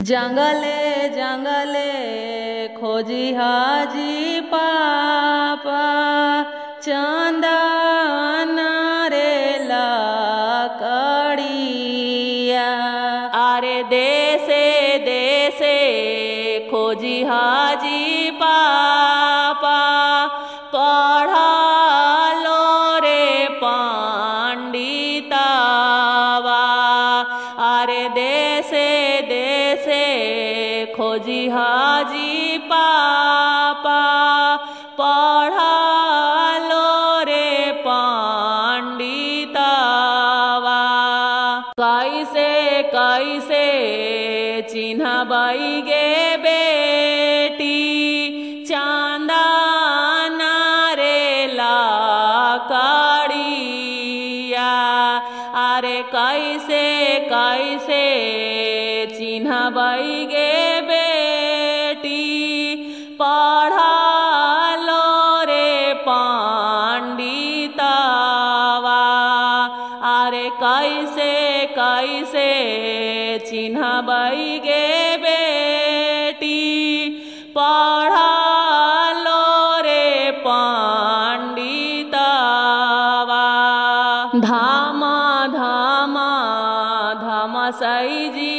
जंगले जंगले खोजी हाजी पापा चंदन रे लकड़िया। अरे देसे देसे खोजी हाजी पापा पढ़ालो रे पंडितवा। अरे देसे देसे खोजी हाजी पापा पढ़ालो रे पंडितवा। कैसे कैसे चिन्हबई गे बेटी चंदन रे लकड़िया। अरे कैसे कैसे चिन्हबई गे बेटी पढ़ालो रे पंडितवा। अरे कैसे कैसे चिन्हबई गे बेटी पढ़ालो रे पंडितवा। धाम धाम धाम सैजी